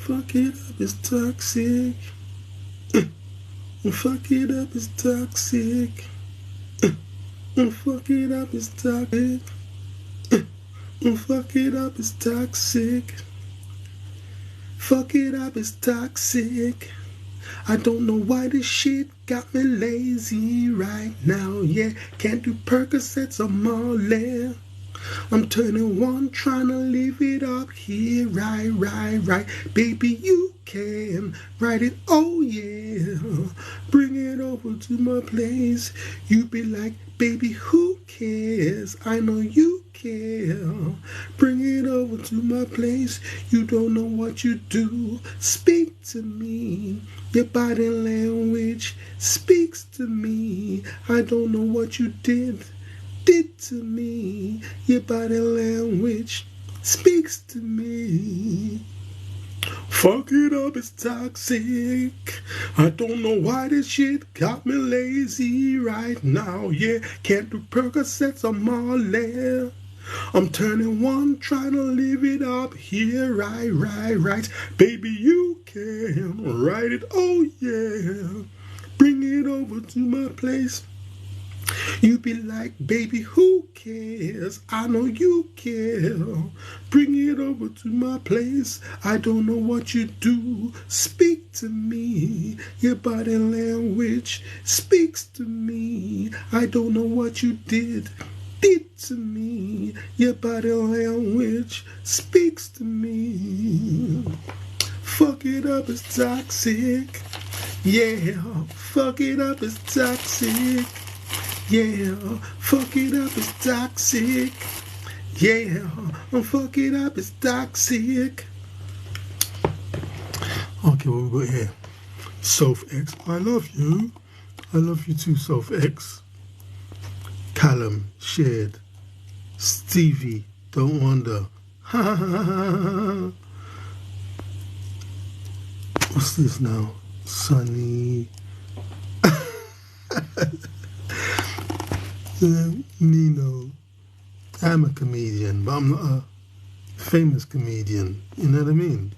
Fuck it up, it's toxic. Fuck it up, it's toxic. Fuck it up, it's toxic. Fuck it up, it's toxic. Fuck it up, it's toxic. I don't know why this shit got me lazy right now, yeah. Can't do Percocets or Molly. I'm turning one, trying to live it up here, right. Baby, you can write it, oh yeah. Bring it over to my place. You be like, baby, who cares? I know you care. Bring it over to my place. You don't know what you do. Speak to me. Your body language speaks to me. I don't know what you did to me. Your body language speaks to me. Fuck it up, it's toxic. I don't know why this shit got me lazy right now, yeah. Can't do Percocets or Molly. I'm turning one, trying to live it up here, right. Baby, you can write it, oh yeah. Bring it over to my place. You be like, baby, who cares? I know you care. Bring it over to my place. I don't know what you do. Speak to me. Your body language speaks to me. I don't know what you did to me. Your body language speaks to me. Fuck it up, it's toxic. Yeah, fuck it up, it's toxic. Yeah, fuck it up, it's toxic. Yeah, fuck it up, it's toxic. Okay, what we got here? Soph X, I love you. I love you too, Soph X. Callum, shared. Stevie, don't wonder. What's this now? Sunny. Nino. I'm a comedian, but I'm not a famous comedian. You know what I mean?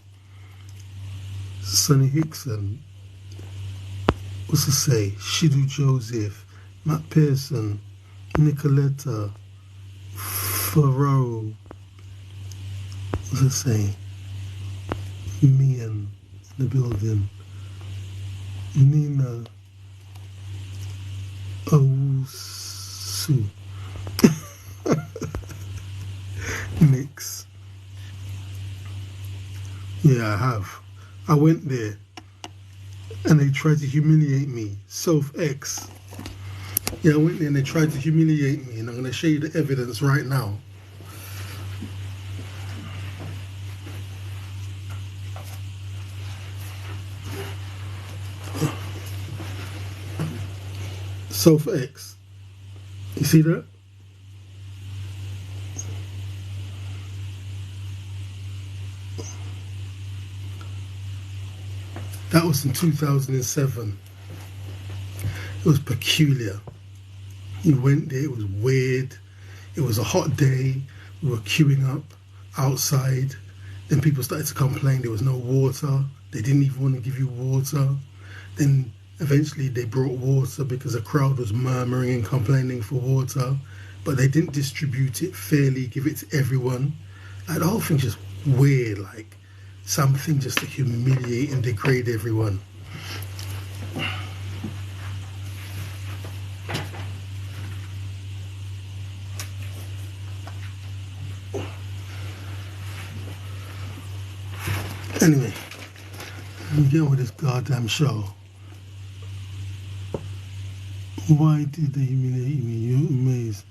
Sonny Hickson. What's it say? Shidu Joseph. Matt Pearson. Nicoletta. Farrow. What's it say? Mian in the building. Nina. Owusu. Nix. Yeah, I have. I went there and they tried to humiliate me. Soph X. Yeah, I went there and they tried to humiliate me, and I'm going to show you the evidence right now. Soph X. You see that? That was in 2007. It was peculiar. We went there, it was weird. It was a hot day. We were queuing up outside. Then people started to complain there was no water. They didn't even want to give you water. Then eventually they brought water because a crowd was murmuring and complaining for water. But they didn't distribute it fairly, give it to everyone. Like, the whole thing's just weird, like something just to humiliate and degrade everyone. Anyway, I'm getting with this goddamn show. Why did they humiliate me? You're amazed.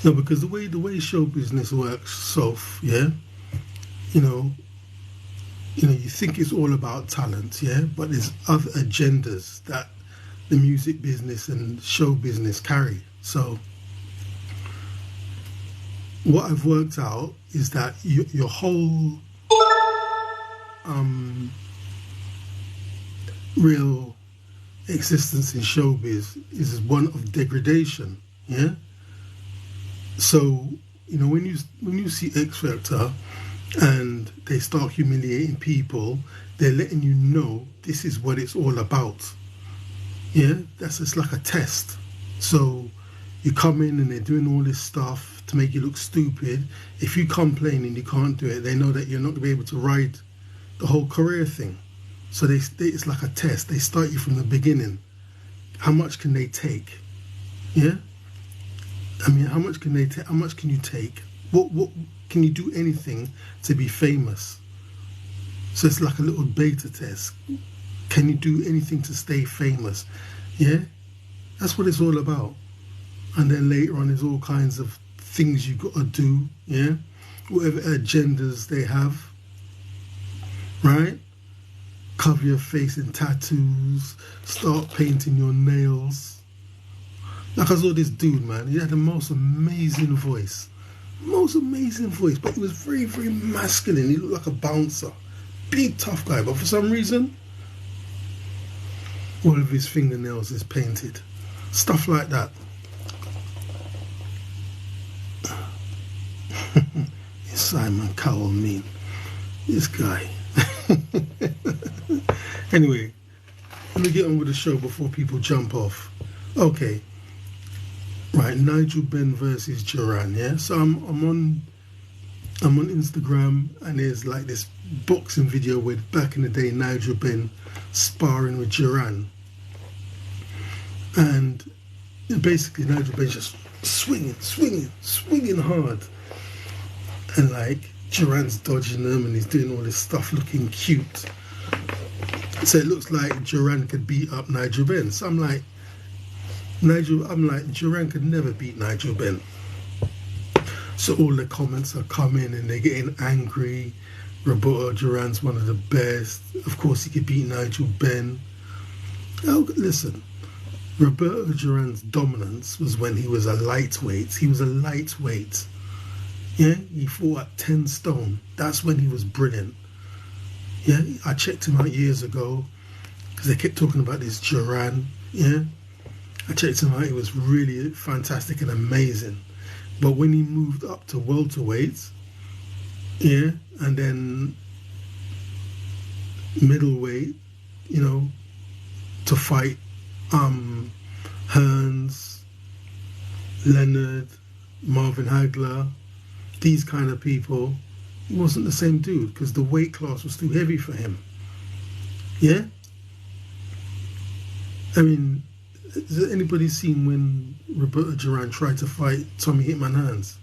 No, because the way show business works, Soph, yeah? You know, you think it's all about talent, yeah? But there's other agendas that the music business and show business carry. So what I've worked out is that your whole real existence in showbiz is one of degradation, yeah? So, when you see X Factor, and they start humiliating people, they're letting you know this is what it's all about. Yeah, that's just like a test. So you come in and they're doing all this stuff to make you look stupid. If you complain and you can't do it, they know that you're not going to be able to ride the whole career thing. So it's like a test. They start you from the beginning. How much can they take? Yeah? I mean, how much can they take? How much can you take? What can you do anything to be famous? So it's like a little beta test. Can you do anything to stay famous? Yeah? That's what it's all about. And then later on, there's all kinds of things you got to do. Yeah? Whatever agendas they have. Right? Cover your face in tattoos. Start painting your nails. Like I saw this dude, man. He had the most amazing voice. Most amazing voice. But he was very, very masculine. He looked like a bouncer. Big, tough guy. But for some reason, all of his fingernails is painted. Stuff like that. Simon Cowell mean. This guy. Anyway, let me get on with the show before people jump off. Okay. Right, Nigel Benn versus Duran, yeah? So I'm on Instagram, and there's like this boxing video with back in the day Nigel Benn sparring with Duran. And basically Nigel Benn's just swinging hard. And like Duran's dodging them and he's doing all this stuff looking cute. So it looks like Duran could beat up Nigel Benn. So I'm like, Duran could never beat Nigel Benn. So all the comments are coming and they're getting angry. Roberto Duran's one of the best. Of course he could beat Nigel Benn. Oh, listen, Roberto Duran's dominance was when he was a lightweight. He was a lightweight. Yeah, he fought at 10 stone. That's when he was brilliant. Yeah, I checked him out years ago because they kept talking about this Duran. Yeah, I checked him out. He was really fantastic and amazing. But when he moved up to welterweight, yeah, and then middleweight, you know, to fight Hearns, Leonard, Marvin Hagler, these kind of people, he wasn't the same dude because the weight class was too heavy for him. Yeah? I mean, has anybody seen when Roberto Duran tried to fight Tommy Hitman Hearns?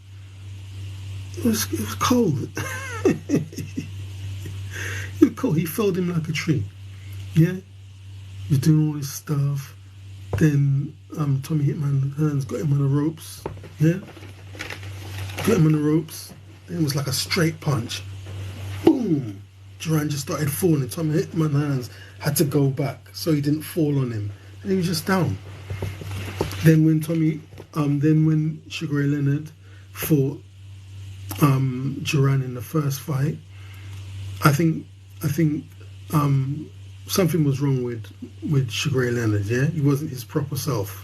It was cold. It was cold. He felled him like a tree. Yeah? He was doing all this stuff. Then Tommy Hitman Hearns got him on the ropes. Yeah? Got him on the ropes. Then it was like a straight punch. Boom! Duran just started falling. Tommy Hitman Hearns had to go back so he didn't fall on him. And he was just down. Then when when Sugar Ray Leonard fought Duran in the first fight, I think something was wrong with Sugar Ray Leonard. Yeah, he wasn't his proper self.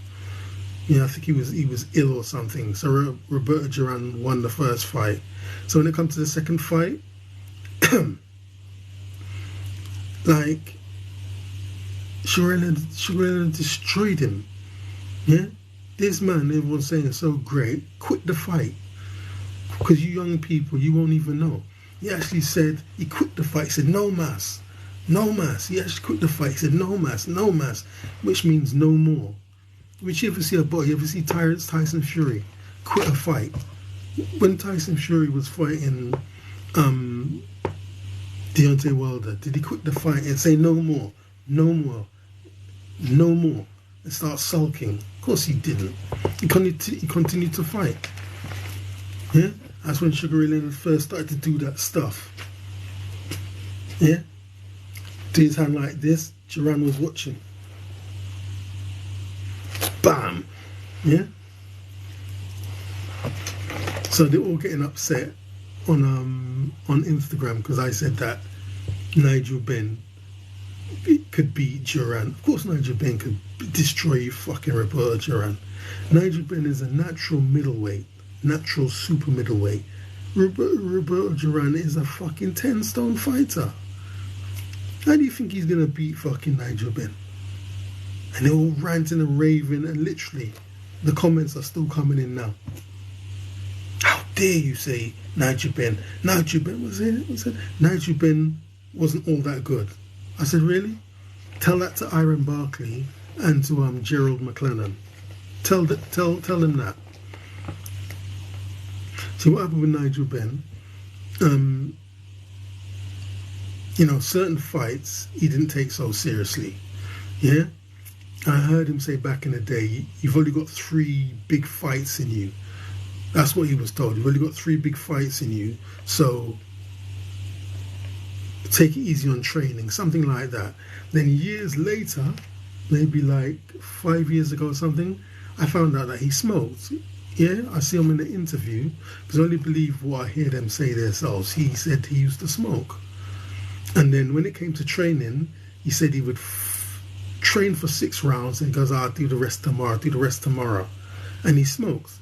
Yeah, I think he was ill or something. So Roberto Duran won the first fight. So when it comes to the second fight, like Sugar Ray Leonard destroyed him. Yeah, this man, everyone's saying is so great. Quit the fight because you young people, you won't even know. He actually said he quit the fight. He said no mas. He actually quit the fight. He said no mas, which means no more. Which you ever see you ever see Tyson Fury quit a fight? When Tyson Fury was fighting Deontay Wilder, did he quit the fight and say no more, and start sulking? Of course he didn't. He continued to fight. Yeah, that's when Sugar Ray Leonard first started to do that stuff. Yeah, do his hand like this. Duran was watching. Bam! Yeah? So they're all getting upset on Instagram because I said that Nigel Benn could beat Duran. Of course Nigel Benn could destroy fucking Roberto Duran. Nigel Benn is a natural middleweight, natural super middleweight. Roberto Duran is a fucking 10-stone fighter. How do you think he's gonna beat fucking Nigel Benn? And they're all ranting and raving, and literally, the comments are still coming in now. How dare you say Nigel Benn? Nigel Benn was it? Nigel Benn wasn't all that good. I said, really? Tell that to Iron Barkley and to Gerald McLennan. Tell them that. So what happened with Nigel Benn? You know, certain fights he didn't take so seriously. Yeah? I heard him say back in the day, you've only got 3 big fights in you. That's what he was told. You've only got 3 big fights in you, so take it easy on training, something like that. Then years later, maybe like 5 years ago or something, I found out that he smoked. Yeah, I see him in the interview, because I only believe what I hear them say themselves. He said he used to smoke. And then when it came to training, he said he would train for 6 rounds and he goes, I'll do the rest tomorrow. And he smokes.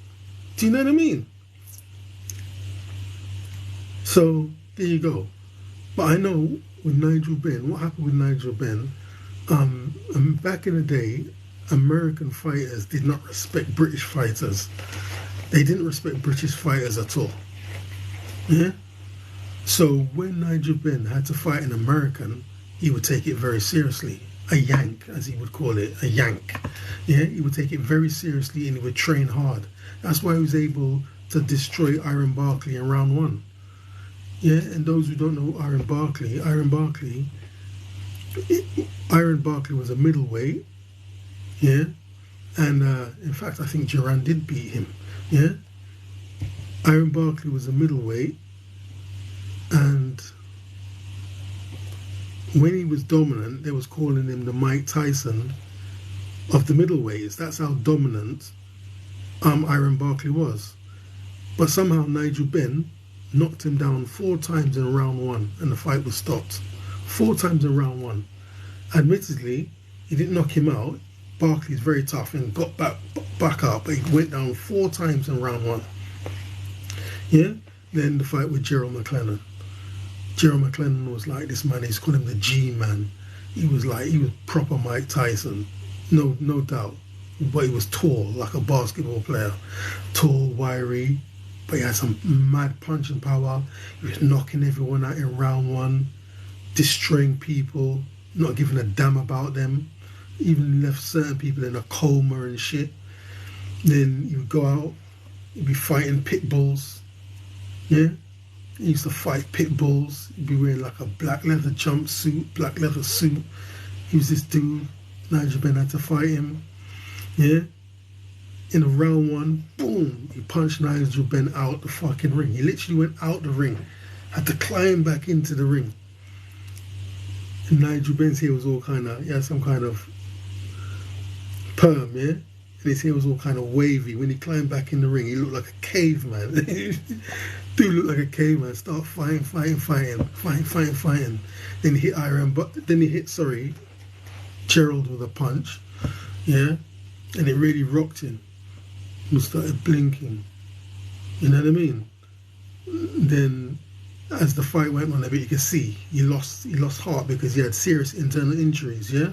Do you know what I mean? So, there you go. But I know with Nigel Benn, what happened with Nigel Benn, back in the day, American fighters did not respect British fighters. They didn't respect British fighters at all. Yeah? So when Nigel Benn had to fight an American, he would take it very seriously. A yank, as he would call it, a yank. Yeah, he would take it very seriously and he would train hard. That's why he was able to destroy Iron Barkley in round 1. Yeah, and those who don't know Iron Barkley was a middleweight. Yeah, and in fact, I think Duran did beat him. Yeah, Iron Barkley was a middleweight, and when he was dominant, they was calling him the Mike Tyson of the middleweights. That's how dominant Iron Barkley was. But somehow Nigel Benn knocked him down 4 times in round 1, and the fight was stopped. 4 times in round 1. Admittedly, he didn't knock him out. Barkley's very tough and got back up, but he went down 4 times in round 1. Yeah? Then the fight with Gerald McLennan. Gerald McLennan was like this man, he's called him the G-man. He was proper Mike Tyson, no doubt. But he was tall, like a basketball player. Tall, wiry, but he had some mad punching power. He was knocking everyone out in round 1, destroying people, not giving a damn about them. Even left certain people in a coma and shit. Then he would go out, he'd be fighting pit bulls. Yeah? He used to fight pit bulls. He'd be wearing like a black leather jumpsuit, black leather suit. He was this dude. Nigel Benn had to fight him. Yeah? In a round 1, boom, he punched Nigel Benn out the fucking ring. He literally went out the ring. Had to climb back into the ring. And Nigel Benn's hair was all he had some kind of perm, yeah? And his hair was all kind of wavy. When he climbed back in the ring, he looked like a caveman. Dude looked like a caveman. Start fighting. Then he hit Gerald with a punch, yeah? And it really rocked him. He started blinking. You know what I mean? Then, as the fight went on a bit, you could see he lost heart because he had serious internal injuries, yeah?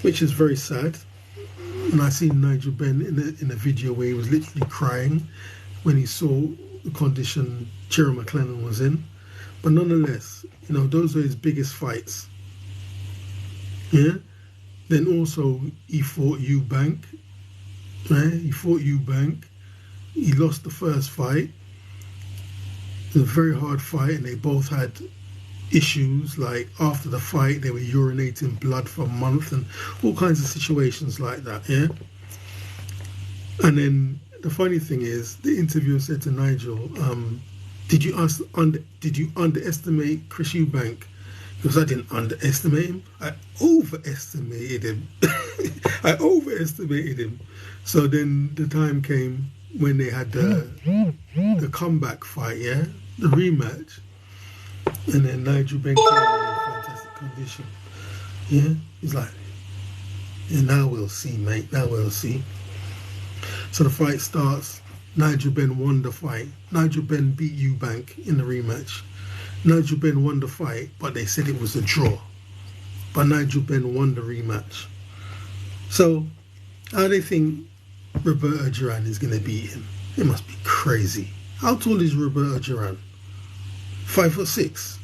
Which is very sad. And I seen Nigel Benn in a video where he was literally crying when he saw the condition Gerald McLennan was in. But nonetheless, you know, those were his biggest fights. Yeah? Then also he fought Eubank. Right? He fought Eubank. He lost the first fight. It was a very hard fight, and they both had issues. Like after the fight, they were urinating blood for a month and all kinds of situations like that. Yeah. And then the funny thing is, the interviewer said to Nigel, "Did you underestimate Chris Eubank?" Because I didn't underestimate him. I overestimated him. I overestimated him. So then the time came when they had the comeback fight, yeah, the rematch. And then Nigel Benn came in fantastic condition. Yeah, he's like, yeah, now we'll see, mate. Now we'll see. So the fight starts. Nigel Benn won the fight. Nigel Benn beat Eubank in the rematch. Nigel Benn won the fight, but they said it was a draw. But Nigel Benn won the rematch. So, how do they think Roberto Duran is going to beat him? It must be crazy. How tall is Roberto Duran? 5'6".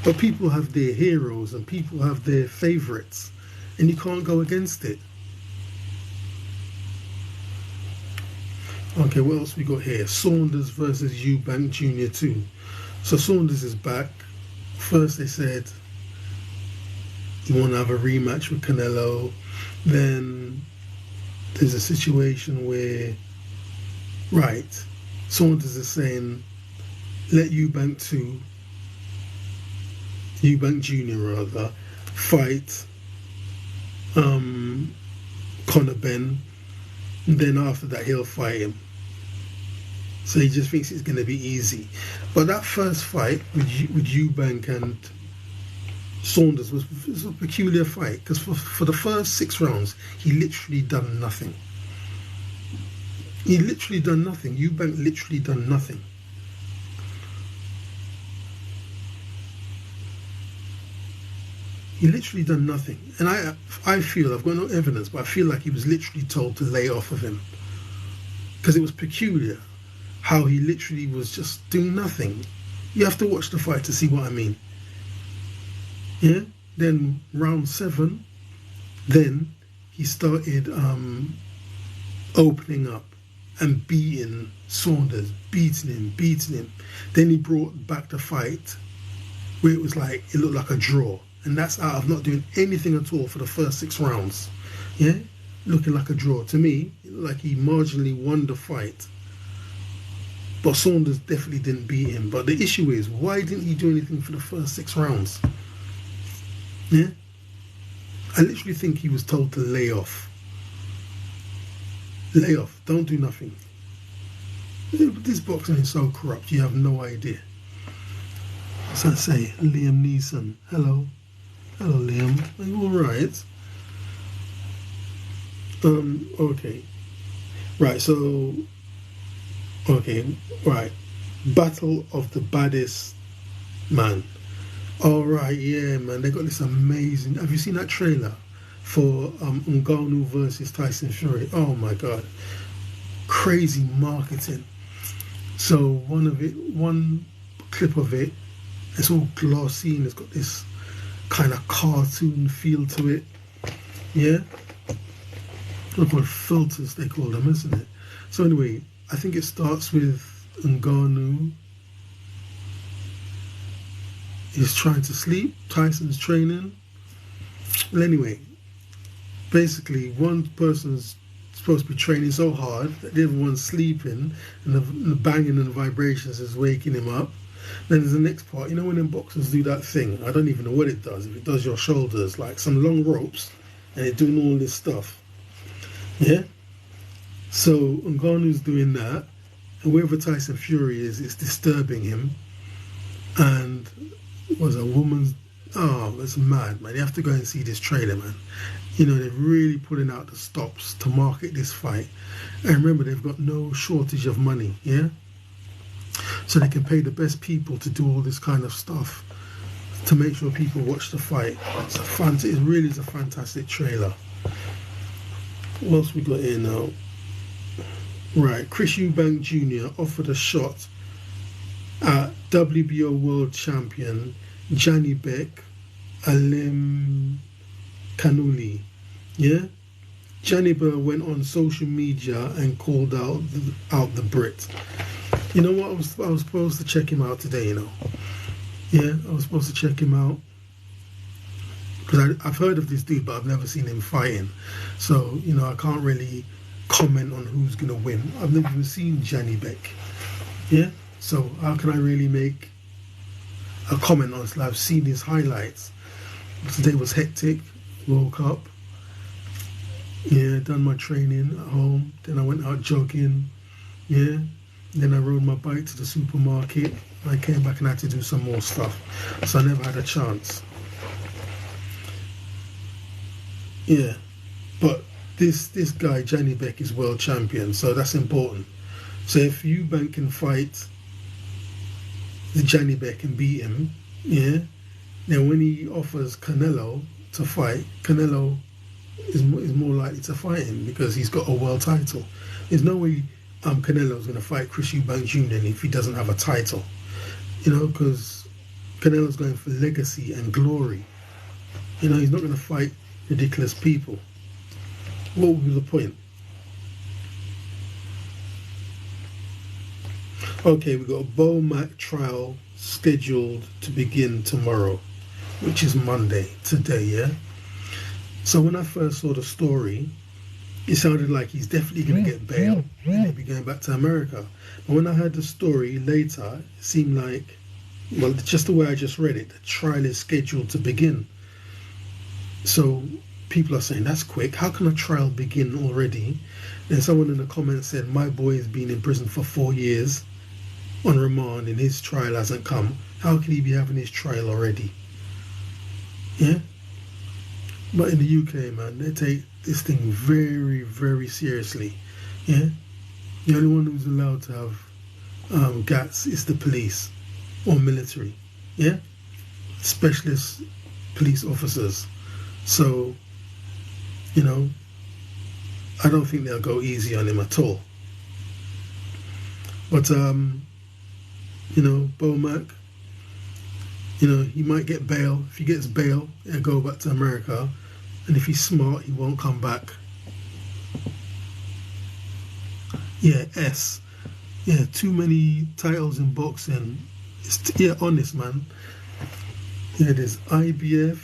But people have their heroes and people have their favourites, and you can't go against it. Okay, what else we got here? Saunders versus Eubank Jr. 2. So Saunders is back. First they said you want to have a rematch with Canelo. Then there's a situation where, right, Saunders is saying let Eubank Jr. rather, fight Conor Benn. And then after that he'll fight him. So he just thinks it's going to be easy. But that first fight with Eubank and Saunders was a peculiar fight, because for the first 6 rounds he literally done nothing. He literally done nothing. Eubank literally done nothing. He literally done nothing. And I feel, I've got no evidence, but I feel like he was literally told to lay off of him. Because it was peculiar how he literally was just doing nothing. You have to watch the fight to see what I mean. Yeah? Then round 7, then he started opening up and beating Saunders, beating him. Then he brought back the fight where it was like, it looked like a draw. And that's out of not doing anything at all for the first 6 rounds. Yeah? Looking like a draw. To me, it looked like he marginally won the fight. But Saunders definitely didn't beat him. But the issue is, why didn't he do anything for the first 6 rounds? Yeah? I literally think he was told to lay off. Lay off. Don't do nothing. This boxing is so corrupt, you have no idea. So I say, Liam Neeson. Hello. Hello, Liam. Are you alright? Okay. Right, so... Okay, right. Battle of the baddest man. Alright, yeah, man. They got this amazing... Have you seen that trailer for Ngannou versus Tyson Fury? Oh, my God. Crazy marketing. So, one clip of it, it's all glossy and it's got this kind of cartoon feel to it. Yeah? What about filters, they call them, isn't it? So anyway, I think it starts with Ngannou. He's trying to sleep. Tyson's training. Well, anyway, basically, one person's supposed to be training so hard that the other one's sleeping, and the banging and the vibrations is waking him up. Then there's the next part. You know when them boxers do that thing? I don't even know what it does. If it does your shoulders, like some long ropes, and they're doing all this stuff. Yeah? So Ngannou's doing that, and wherever Tyson Fury is, it's disturbing him. And was a woman's... Oh, that's mad, man. You have to go and see this trailer, man. You know, they're really putting out the stops to market this fight. And remember, they've got no shortage of money, yeah? So they can pay the best people to do all this kind of stuff to make sure people watch the fight. It really is a fantastic trailer. What else we got here now? Right, Chris Eubank Jr. offered a shot at WBO World Champion Janny Beck Alim Kanuli. Yeah? Janny Beck went on social media and called out the Brit. You know what? I was supposed to check him out today, you know. Yeah, I was supposed to check him out. Because I've heard of this dude, but I've never seen him fighting. So, you know, I can't really comment on who's going to win. I've never even seen Janny Beck. Yeah? So, how can I really make a comment on it? I've seen his highlights. Today was hectic. Woke up. Yeah, done my training at home. Then I went out jogging. Yeah. Then I rode my bike to the supermarket. I came back and I had to do some more stuff. So I never had a chance. Yeah. But this guy Johnny Beck is world champion, so that's important. So if Eubank can fight the Johnny Beck and beat him, yeah, then when he offers Canelo to fight, Canelo is more likely to fight him because he's got a world title. There's no way Canelo's going to fight Chris Eubank Jr. if he doesn't have a title, you know, because Canelo's going for legacy and glory. You know, he's not going to fight ridiculous people. What would be the point? Okay, we've got a Bo Mac trial scheduled to begin tomorrow, which is Monday, today, yeah? So when I first saw the story, it sounded like he's definitely going to get bail and he'll be going back to America. But when I heard the story later, it seemed like, well, just the way I just read it, the trial is scheduled to begin. So people are saying, that's quick. How can a trial begin already? And someone in the comments said, my boy has been in prison for 4 years on remand and his trial hasn't come. How can he be having his trial already? Yeah? But in the UK, man, they take this thing very, very seriously. Yeah? The only one who's allowed to have GATs is the police or military. Yeah? Specialist police officers. So, you know, I don't think they'll go easy on him at all. But, you know, Bo Mac, you know, he might get bail. If he gets bail, he'll go back to America. And if he's smart, he won't come back. Yeah, S. Yeah, too many titles in boxing. Yeah, honest, man. Yeah, there's IBF,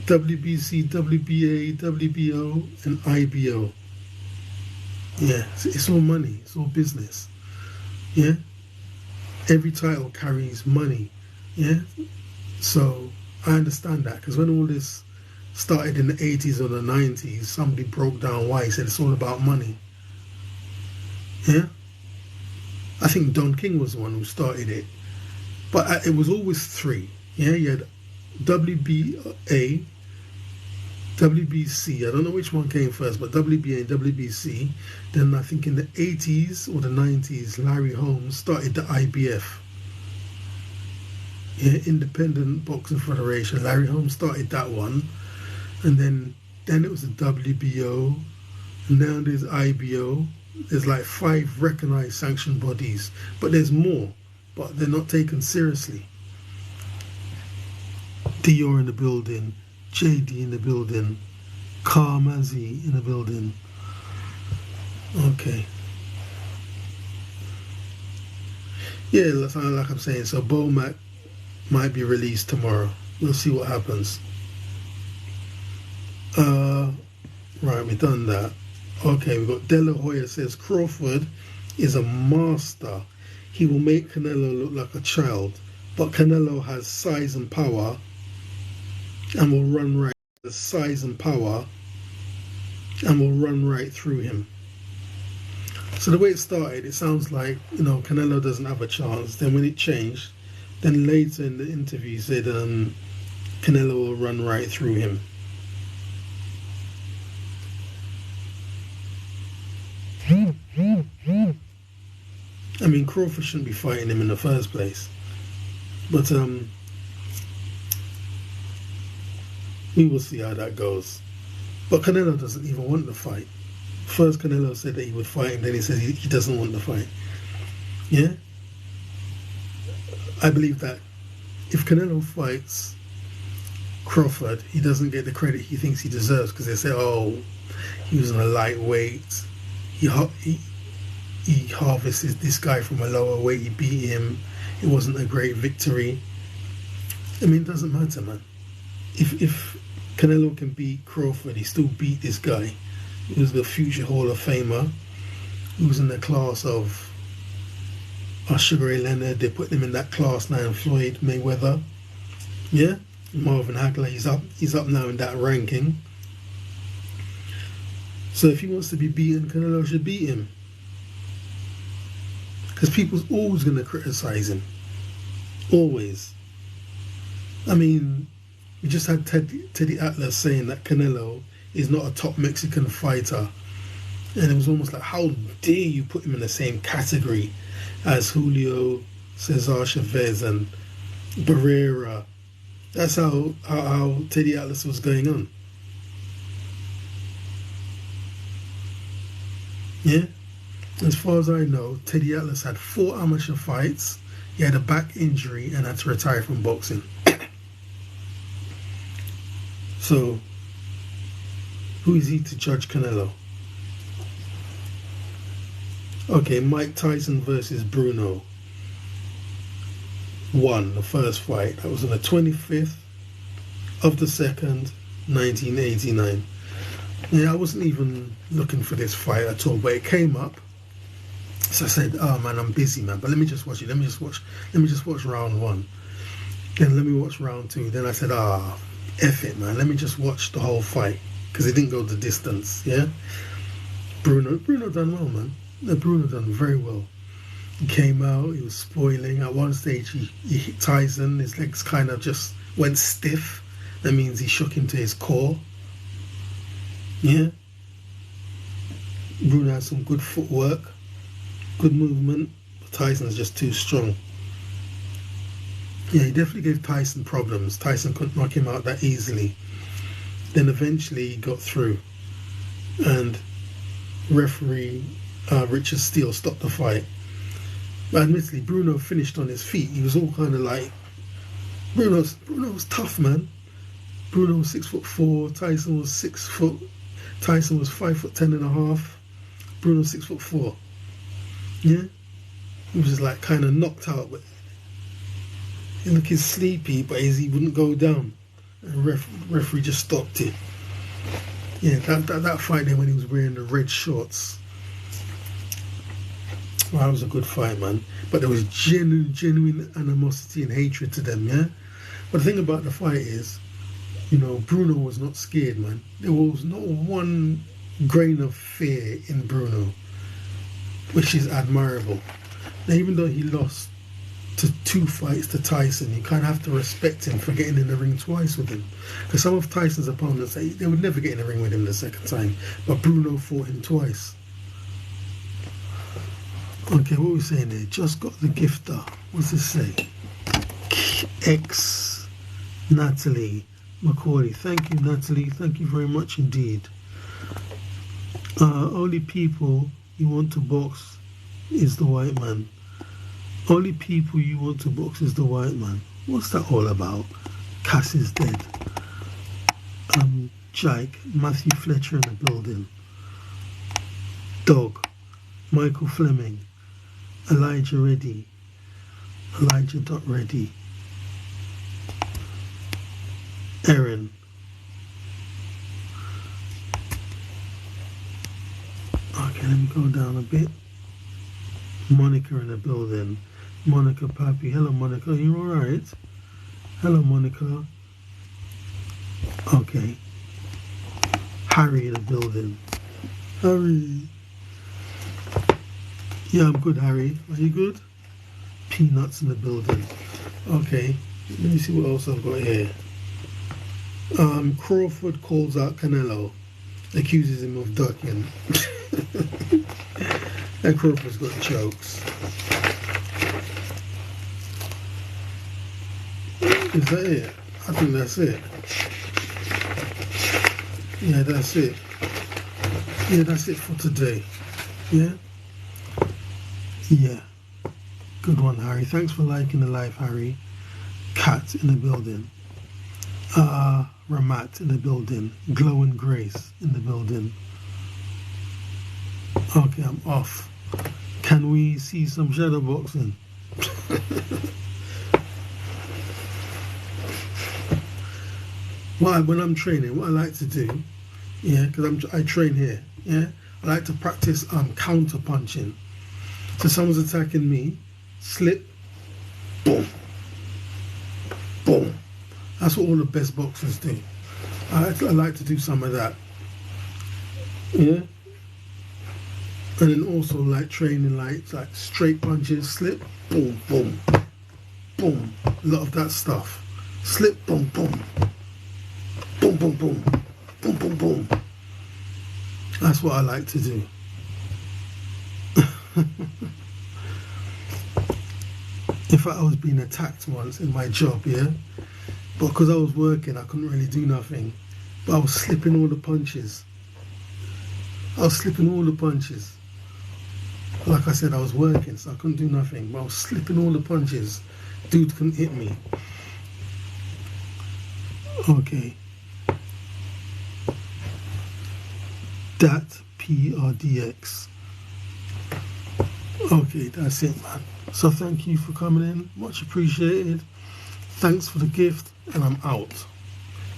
WBC, WBA, WBO, and IBO. Yeah, it's all money. It's all business. Yeah? Every title carries money. Yeah? So, I understand that. Because when all this started in the 80s or the 90s, somebody broke down why. He said it's all about money. Yeah? I think Don King was the one who started it. But it was always three. Yeah? You had WBA, WBC, I don't know which one came first, but WBA and WBC. Then I think in the 80s or the 90s, Larry Holmes started the IBF. Yeah, Independent Boxing Federation. Larry Holmes started that one. And then it was the WBO. And now there's IBO. There's like 5 recognized sanctioned bodies. But there's more, but they're not taken seriously. Dior in the building. JD in the building, Karmazi in the building. Okay. Yeah, like I'm saying, so Bo Mac might be released tomorrow. We'll see what happens. Right, we've done that. Okay, we've got De La Hoya says Crawford is a master. He will make Canelo look like a child, but Canelo has size and power and will run right, the size and power, and will run right through him. So the way it started, it sounds like, you know, Canelo doesn't have a chance. Then when it changed, then later in the interview he said Canelo will run right through him. I mean, Crawford shouldn't be fighting him in the first place. But we will see how that goes. But Canelo doesn't even want the fight. First Canelo said that he would fight him, then he says he doesn't want the fight. Yeah? I believe that if Canelo fights Crawford, he doesn't get the credit he thinks he deserves, because they say, oh, he was on a lightweight. He harvested this guy from a lower weight, he beat him. It wasn't a great victory. I mean, it doesn't matter, man. If Canelo can beat Crawford, he still beat this guy. He was the future Hall of Famer. He was in the class of Sugar Ray Leonard. They put him in that class now, Floyd Mayweather. Yeah? Marvin Hagler, he's up now in that ranking. So if he wants to be beaten, Canelo should beat him. Because people's always going to criticize him. Always. I mean, we just had Teddy Atlas saying that Canelo is not a top Mexican fighter. And it was almost like, how dare you put him in the same category as Julio Cesar Chavez and Barrera. That's how Teddy Atlas was going on. Yeah? As far as I know, Teddy Atlas had 4 amateur fights. He had a back injury and had to retire from boxing. So, who is he to judge Canelo? Okay, Mike Tyson versus Bruno won the first fight. That was on the 25th of the 2nd, 1989. Yeah, I wasn't even looking for this fight at all, but it came up. So I said, "Oh man, I'm busy, man. But let me just watch it. Let me just watch round 1. Then let me watch round 2. Then I said, F it, man. Let me just watch the whole fight because it didn't go the distance. Yeah, Bruno done well, man. Bruno done very well. He came out. He was spoiling. At one stage, he hit Tyson. His legs kind of just went stiff. That means he shook him to his core. Yeah. Bruno had some good footwork, good movement. But Tyson's just too strong. Yeah, he definitely gave Tyson problems. Tyson couldn't knock him out that easily. Then eventually he got through. And referee Richard Steele stopped the fight. But admittedly, Bruno finished on his feet. He was all kind of like... Bruno was tough, man. Bruno was 6'4". Tyson was 6 foot. Tyson was 5'10.5". Bruno 6'4". Yeah? He was just like kind of knocked out, but he looked sleepy, but he wouldn't go down. And referee just stopped it. Yeah, that fight there when he was wearing the red shorts. Well, that was a good fight, man. But there was genuine animosity and hatred to them, yeah? But the thing about the fight is, you know, Bruno was not scared, man. There was not one grain of fear in Bruno, which is admirable. Now, even though he lost to 2 fights to Tyson, you kind of have to respect him for getting in the ring twice with him. Because some of Tyson's opponents, they would never get in the ring with him the second time. But Bruno fought him twice. Okay, what are we saying there? Just got the gifter. What's this say? X Natalie Macaulay. Thank you, Natalie. Thank you very much indeed. Only people you want to box is the white man. Only people you want to box is the white man. What's that all about? Cass is dead. Jake, Matthew Fletcher in the building. Dog, Michael Fleming, Elijah Reddy, Elijah.Reddy, Erin, okay, let me go down a bit. Monica in the building. Monica Pappy. Hello, Monica. Are you alright? Hello, Monica. Okay. Harry in the building. Harry. Yeah, I'm good, Harry. Are you good? Peanuts in the building. Okay. Let me see what else I've got here. Crawford calls out Canelo. Accuses him of ducking. And Crawford's got jokes. Is that it? I think that's it. Yeah, that's it. Yeah, that's it for today. Yeah? Yeah. Good one, Harry. Thanks for liking the live, Harry. Cat in the building. Ramat in the building. Glow and Grace in the building. Okay, I'm off. Can we see some shadow boxing? When I'm training, what I like to do, yeah, because I train here, yeah, I like to practice counter punching. So someone's attacking me, slip, boom, boom. That's what all the best boxers do. I like to do some of that, yeah. And then also like training like straight punches, slip, boom, boom, boom. A lot of that stuff. Slip, boom, boom, boom, boom, boom, boom, boom, boom. That's what I like to do. In fact, I was being attacked once in my job, yeah? But because I was working, I couldn't really do nothing. But I was slipping all the punches. Like I said, I was working, so I couldn't do nothing. But I was slipping all the punches. Dude couldn't hit me. Okay. Dat PRDX. Okay, that's it, man. So thank you for coming in. Much appreciated. Thanks for the gift, and I'm out.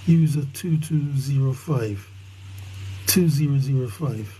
User 2205. 2005.